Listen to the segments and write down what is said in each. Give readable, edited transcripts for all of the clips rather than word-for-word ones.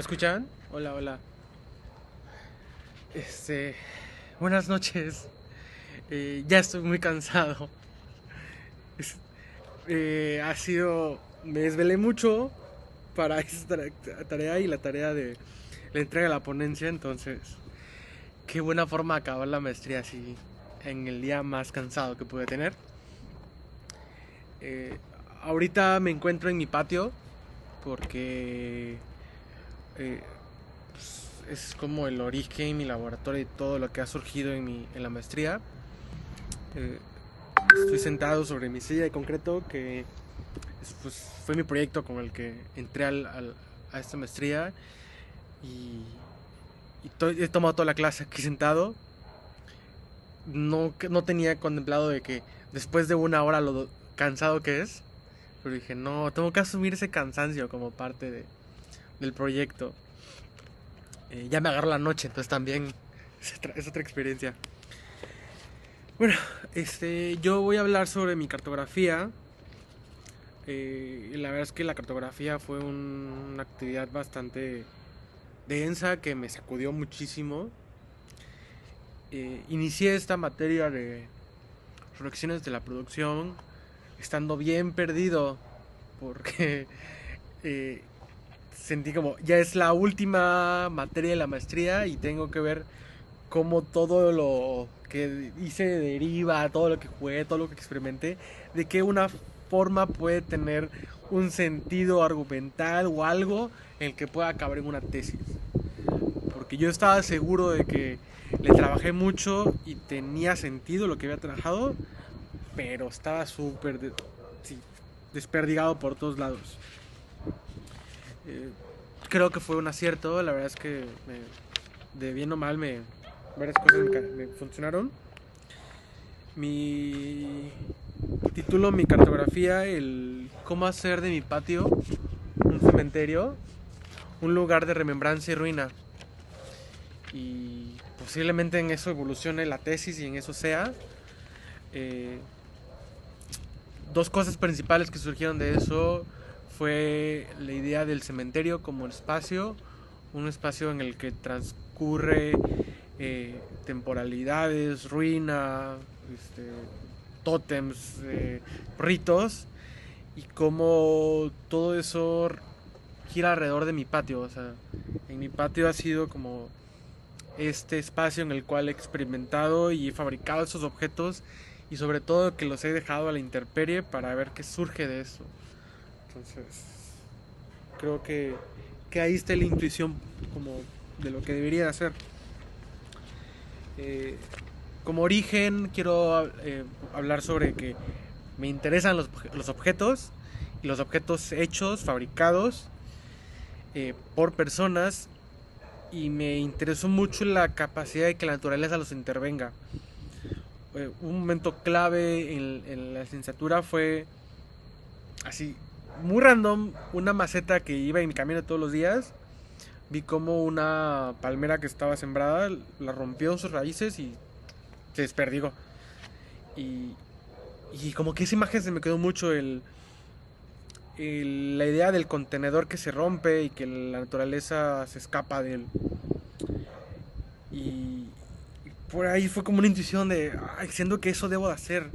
¿Me escuchan? Hola, hola. Este, Buenas noches. Ya estoy muy cansado. Es- ha sido, me desvelé mucho para esta tarea y la tarea de la entrega de la ponencia, entonces, qué buena forma de acabar la maestría así en el día más cansado que pude tener. Eh, Ahorita me encuentro en mi patio porque eh, es como el origen, mi laboratorio y todo lo que ha surgido en la maestría. Eh, Estoy sentado sobre mi silla de concreto que pues, fue mi proyecto con el que entré a esta maestría y, he tomado toda la clase aquí sentado. No tenía contemplado de que después de una hora lo cansado que es, pero dije, no, tengo que asumir ese cansancio como parte del proyecto. Ya me agarró la noche, entonces también es otra experiencia. Bueno, yo voy a hablar sobre mi cartografía. La verdad es que la cartografía fue una actividad bastante densa que me sacudió muchísimo. Inicié esta materia de reflexiones de la producción estando bien perdido porque eh, sentí como ya es la última materia de la maestría y tengo que ver cómo todo lo que hice deriva, todo lo que jugué, todo lo que experimenté, de que una forma puede tener un sentido argumental o algo en el que pueda caber en una tesis. Porque yo estaba seguro de que le trabajé mucho y tenía sentido lo que había trabajado, pero estaba sí, desperdigado por todos lados. Eh, Creo que fue un acierto, la verdad es que de bien o mal varias cosas me funcionaron. Mi Titulo mi cartografía el cómo hacer de mi patio un cementerio, un lugar de remembranza y ruina. Y posiblemente en eso evolucione la tesis y en eso sea. Eh, Dos cosas principales que surgieron de eso fue la idea del cementerio como espacio, un espacio en el que transcurre temporalidades, ruina, tótems, ritos, y cómo todo eso gira alrededor de mi patio. O sea, en mi patio ha sido como este espacio en el cual he experimentado y he fabricado esos objetos y sobre todo que los he dejado a la intemperie para ver qué surge de eso. Entonces, creo que ahí está la intuición como de lo que debería hacer. Eh, Como origen quiero hablar sobre que me interesan los objetos y los objetos hechos, fabricados por personas, y me interesó mucho la capacidad de que la naturaleza los intervenga. Un momento clave en la licenciatura fue así, muy random, una maceta que iba en mi camino todos los días. Vi como una palmera que estaba sembrada la rompió sus raíces y se desperdigó. Y, y como que esa imagen se me quedó mucho la idea del contenedor que se rompe y que la naturaleza se escapa de él. Y por ahí fue como una intuición de, ay, siento que eso debo de hacer.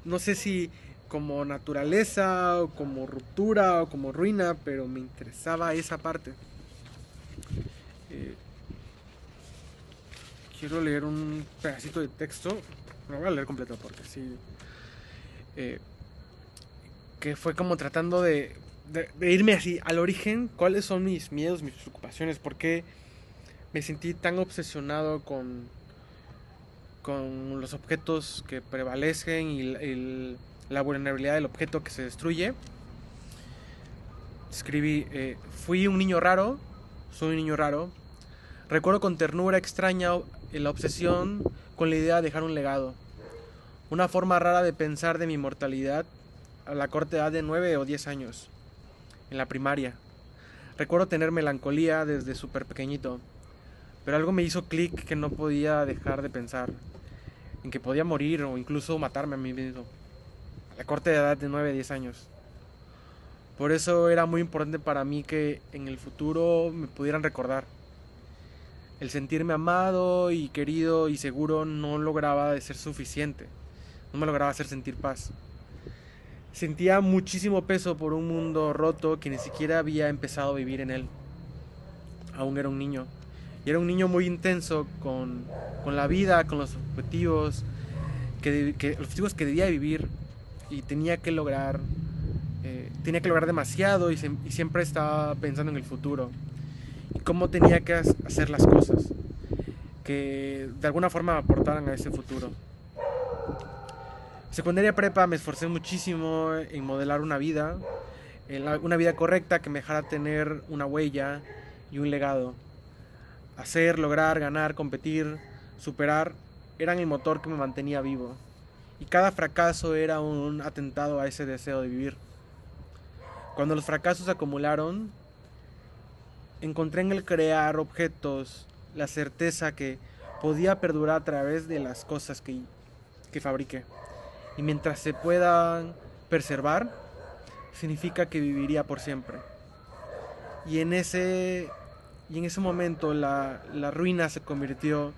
No sé si como naturaleza o como ruptura o como ruina, pero me interesaba esa parte. Eh, Quiero leer un pedacito de texto, no voy a leer completo porque sí, eh, que fue como tratando de irme así al origen, cuáles son mis miedos, mis preocupaciones, por qué me sentí tan obsesionado con los objetos que prevalecen y la vulnerabilidad del objeto que se destruye. Escribí, fui un niño raro, soy un niño raro. Recuerdo con ternura extraña la obsesión con la idea de dejar un legado. Una forma rara de pensar de mi mortalidad a la corta edad de 9 o 10 años, en la primaria. Recuerdo tener melancolía desde súper pequeñito, pero algo me hizo clic que no podía dejar de pensar, en que podía morir o incluso matarme a mí mismo, a la corta edad de 9 o 10 años. Por eso era muy importante para mí que en el futuro me pudieran recordar. El sentirme amado y querido y seguro no lograba de ser suficiente. No me lograba hacer sentir paz. Sentía muchísimo peso por un mundo roto que ni siquiera había empezado a vivir en él. Aún era un niño. Y era un niño muy intenso con la vida, con los objetivos los objetivos que debía vivir y tenía que lograr demasiado y siempre estaba pensando en el futuro y cómo tenía que hacer las cosas que de alguna forma aportaran a ese futuro. Secundaria prepa me esforcé muchísimo en modelar una vida correcta que me dejara tener una huella y un legado. Hacer, lograr, ganar, competir, superar eran el motor que me mantenía vivo. Y cada fracaso era un atentado a ese deseo de vivir. Cuando los fracasos se acumularon, encontré en el crear objetos la certeza que podía perdurar a través de las cosas que fabriqué. Y mientras se puedan preservar, significa que viviría por siempre. Y en ese momento la ruina se convirtió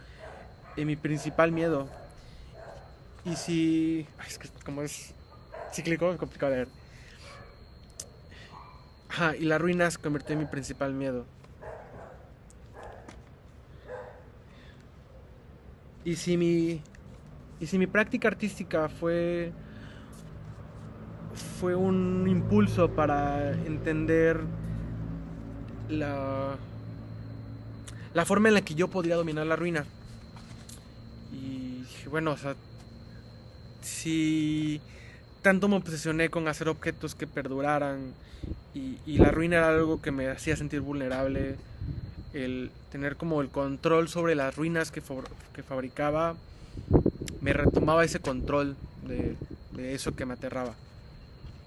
en mi principal miedo. Y si... Es que como es cíclico, es complicado de ver. Ajá, y la ruina se convirtió en mi principal miedo. Y si mi, y si mi práctica artística fue un impulso para entender la, la forma en la que yo podría dominar la ruina. Y bueno, o sea, si tanto me obsesioné con hacer objetos que perduraran y la ruina era algo que me hacía sentir vulnerable, el tener como el control sobre las ruinas que fabricaba me retomaba ese control de eso que me aterraba.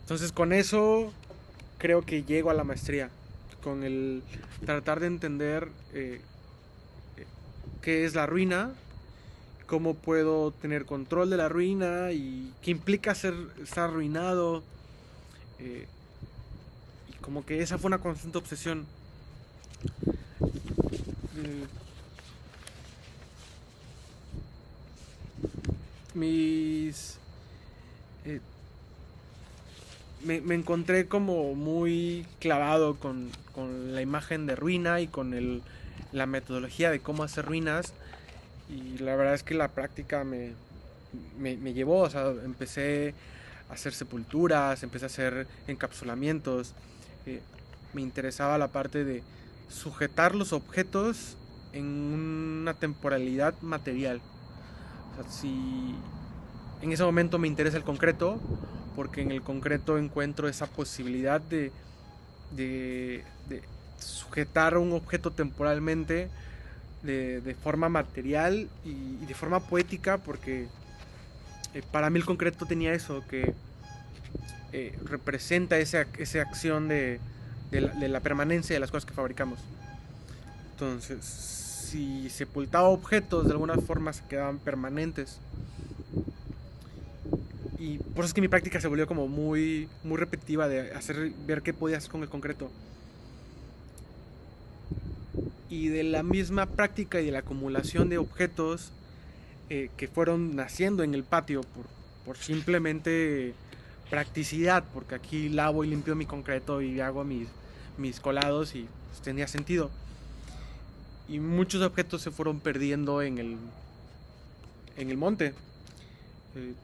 Entonces con eso creo que llego a la maestría, con el tratar de entender qué es la ruina, cómo puedo tener control de la ruina y qué implica estar arruinado. Y como que esa fue una constante obsesión. Eh, mis... eh, me encontré como muy clavado con la imagen de ruina y con la metodología de cómo hacer ruinas. Y la verdad es que la práctica me llevó, o sea, empecé a hacer sepulturas, empecé a hacer encapsulamientos. eh, Me interesaba la parte de sujetar los objetos en una temporalidad material. O sea, si en ese momento me interesa el concreto, porque en el concreto encuentro esa posibilidad de sujetar un objeto temporalmente de forma material y de forma poética, porque para mí el concreto tenía eso, que representa esa acción de la permanencia de las cosas que fabricamos. Entonces, si sepultaba objetos, de alguna forma se quedaban permanentes. Y por eso es que mi práctica se volvió como muy, muy repetitiva de ver qué podía hacer con el concreto. Y de la misma práctica y de la acumulación de objetos que fueron naciendo en el patio por simplemente practicidad, porque aquí lavo y limpio mi concreto y hago mis colados y pues, tenía sentido. Y muchos objetos se fueron perdiendo en el monte. Eh,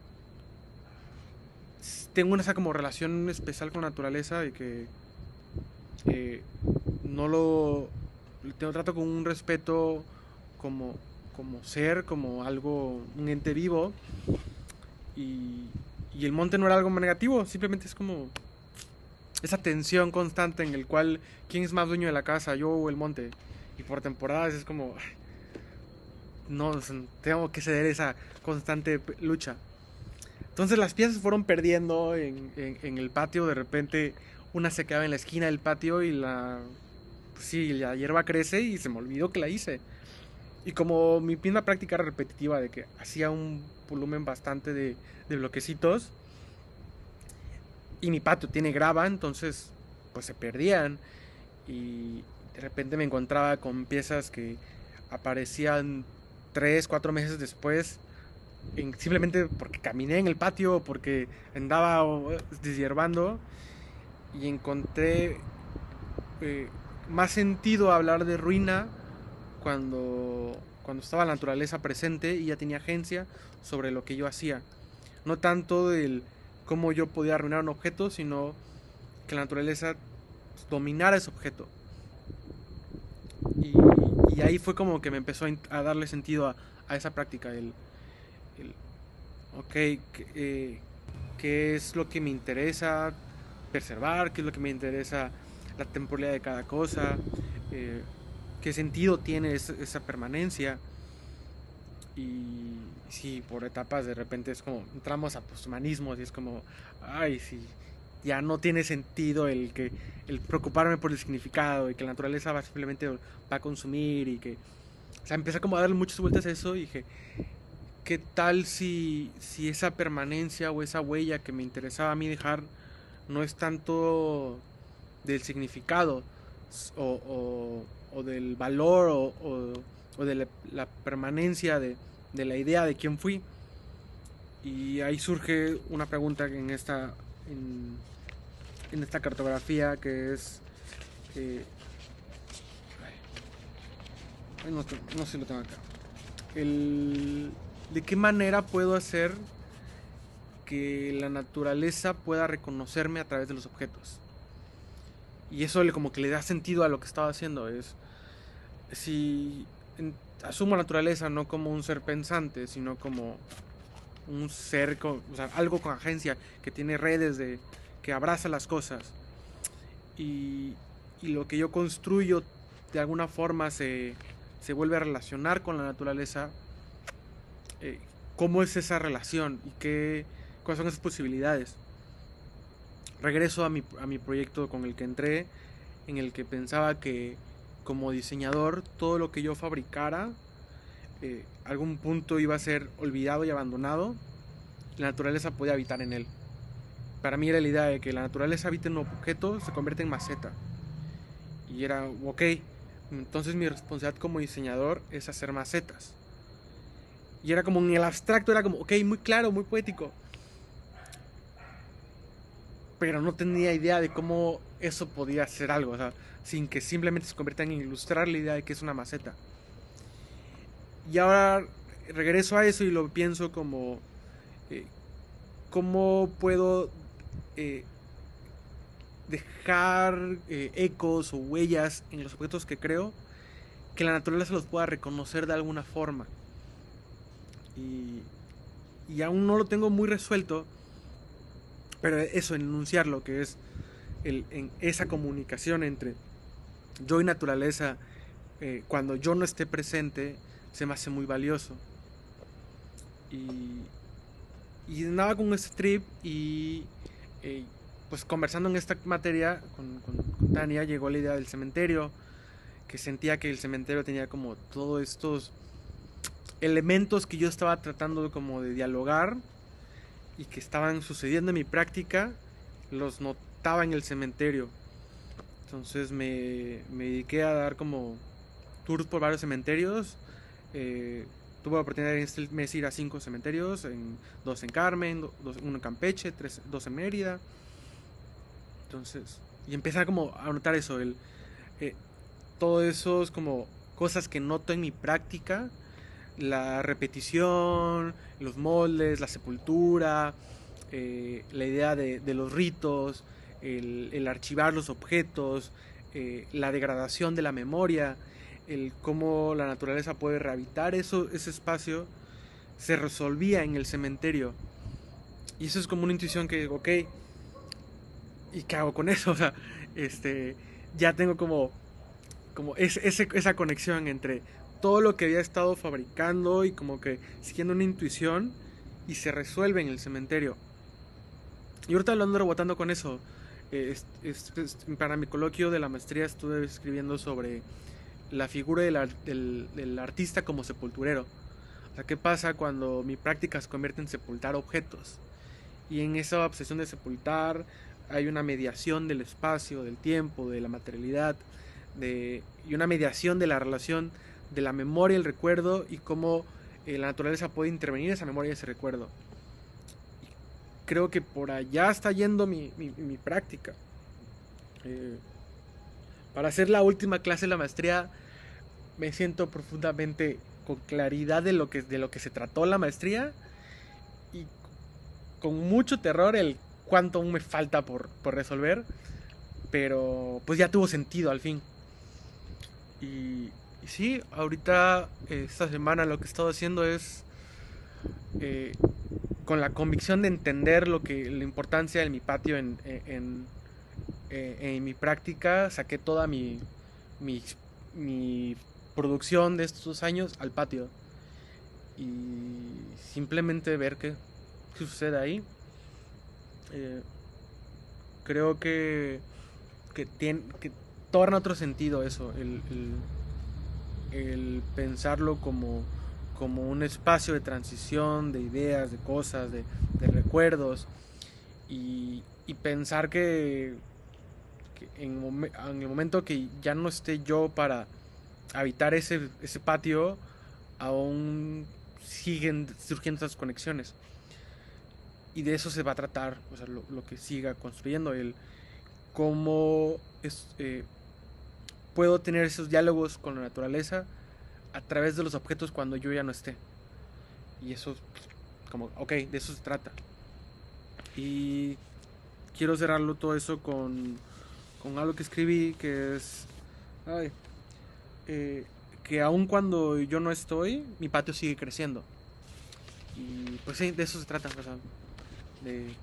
Tengo esa como relación especial con la naturaleza de que eh, no lo trato con un respeto como, como ser, como algo, un ente vivo. Y, y el monte no era algo negativo, simplemente es como esa tensión constante en el cual quién es más dueño de la casa, yo o el monte. Y por temporadas es como no, tengo que ceder esa constante lucha. Entonces las piezas fueron perdiendo en el patio. De repente una se quedaba en la esquina del patio y pues sí, la hierba crece y se me olvidó que la hice. Y como mi misma práctica era repetitiva de que hacía un volumen bastante de bloquecitos y mi patio tiene grava, entonces pues se perdían, y de repente me encontraba con piezas que aparecían 3, 4 meses después, simplemente porque caminé en el patio, porque andaba deshiervando, y encontré eh, más sentido hablar de ruina cuando estaba la naturaleza presente y ya tenía agencia sobre lo que yo hacía. No tanto del cómo yo podía arruinar un objeto, sino que la naturaleza dominara ese objeto. Y, y ahí fue como que me empezó a darle sentido a esa práctica. El ok, ¿qué es lo que me interesa preservar? ¿Qué es lo que me interesa la temporalidad de cada cosa? Eh, ¿Qué sentido tiene esa permanencia? Y sí, por etapas de repente es como entramos a posthumanismos y es como, ay, sí, ya no tiene sentido el preocuparme por el significado y que la naturaleza va simplemente va a consumir y que, o sea, empecé como a darle muchas vueltas a eso y dije, ¿qué tal si esa permanencia o esa huella que me interesaba a mí dejar no es tanto del significado o del valor o de la permanencia de la idea de quién fui? Y ahí surge una pregunta en esta cartografía que es... Eh, no, no sé si lo tengo acá. ¿De qué manera puedo hacer que la naturaleza pueda reconocerme a través de los objetos? Y eso como que le da sentido a lo que estaba haciendo. Es si asumo la naturaleza no como un ser pensante, sino como un ser, o sea, algo con agencia, que tiene redes, que abraza las cosas. Y, y lo que yo construyo de alguna forma se vuelve a relacionar con la naturaleza. eh, ¿Cómo es esa relación? ¿Y cuáles son esas posibilidades? Regreso a mi proyecto con el que entré, en el que pensaba que como diseñador todo lo que yo fabricara algún punto iba a ser olvidado y abandonado. La naturaleza podía habitar en él. Para mí era la idea de que la naturaleza habita en un objeto, se convierte en maceta. Y era, ok, entonces mi responsabilidad como diseñador es hacer macetas. Y era como en el abstracto, era como, ok, muy claro, muy poético. Pero no tenía idea de cómo eso podía ser algo, o sea, sin que simplemente se convierta en ilustrar la idea de que es una maceta. Y ahora regreso a eso y lo pienso como, eh, ¿cómo puedo eh, dejar ecos o huellas en los objetos que creo, que la naturaleza los pueda reconocer de alguna forma? Y, y aún no lo tengo muy resuelto, pero eso, en enunciarlo, que es en esa comunicación entre yo y naturaleza, cuando yo no esté presente, se me hace muy valioso. Y, y andaba con este trip y pues conversando en esta materia con Tania llegó la idea del cementerio, que sentía que el cementerio tenía como todos estos elementos que yo estaba tratando como de dialogar y que estaban sucediendo en mi práctica, los notaba en el cementerio. Entonces me dediqué a dar como tours por varios cementerios. Tuve la oportunidad en este mes ir a 5 cementerios, dos en Carmen, uno en Campeche, dos en Mérida. Entonces, y empecé como a notar eso, todo eso es como cosas que noto en mi práctica, la repetición, los moldes, la sepultura, la idea de los ritos, el archivar los objetos, la degradación de la memoria, el cómo la naturaleza puede rehabilitar ese espacio, se resolvía en el cementerio. Y eso es como una intuición que digo, ok, ¿y qué hago con eso? O sea, ya tengo como esa conexión entre todo lo que había estado fabricando y como que siguiendo una intuición y se resuelve en el cementerio. Y ahorita lo ando rebotando con eso. Para mi coloquio de la maestría estuve escribiendo sobre la figura del artista como sepulturero. O sea, ¿qué pasa cuando mi práctica se convierte en sepultar objetos? Y en esa obsesión de sepultar hay una mediación del espacio, del tiempo, de la materialidad, y una mediación de la relación de la memoria y el recuerdo, y cómo la naturaleza puede intervenir en esa memoria y ese recuerdo. Y creo que por allá está yendo mi práctica. Eh, para hacer la última clase de la maestría me siento profundamente con claridad de lo que se trató la maestría, y con mucho terror el cuánto aún me falta por resolver, pero pues ya tuvo sentido al fin. Y sí, ahorita esta semana lo que he estado haciendo es eh, con la convicción de entender la importancia de mi patio en mi práctica, saqué toda mi, mi producción de estos 2 años al patio, y simplemente ver qué sucede ahí. Eh, creo que torna otro sentido eso, el pensarlo como un espacio de transición, de ideas, de cosas, de recuerdos, y pensar que en el momento que ya no esté yo para habitar ese patio, aún siguen surgiendo esas conexiones. Y de eso se va a tratar, o sea, lo que siga construyendo, el cómo puedo tener esos diálogos con la naturaleza a través de los objetos cuando yo ya no esté. Y eso, como, ok, de eso se trata. Y quiero cerrarlo todo eso con algo que escribí, que es, ay, eh, que aun cuando yo no estoy, mi patio sigue creciendo. Y pues sí, de eso se trata, o sea, de,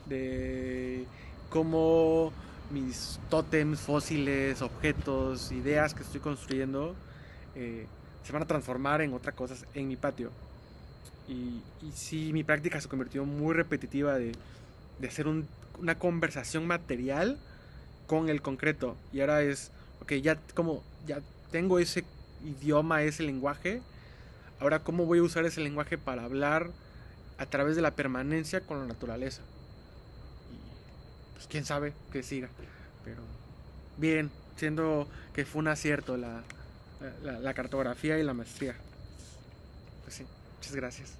de cómo mis tótems, fósiles, objetos, ideas que estoy construyendo eh, se van a transformar en otras cosas en mi patio. Y sí, mi práctica se convirtió muy repetitiva de hacer una conversación material con el concreto. Y ahora es, ok, ya tengo ese idioma, ese lenguaje. Ahora, ¿cómo voy a usar ese lenguaje para hablar a través de la permanencia con la naturaleza? Y pues quién sabe que siga. Pero bien, siendo que fue un acierto la cartografía y la maestría. Pues sí, muchas gracias.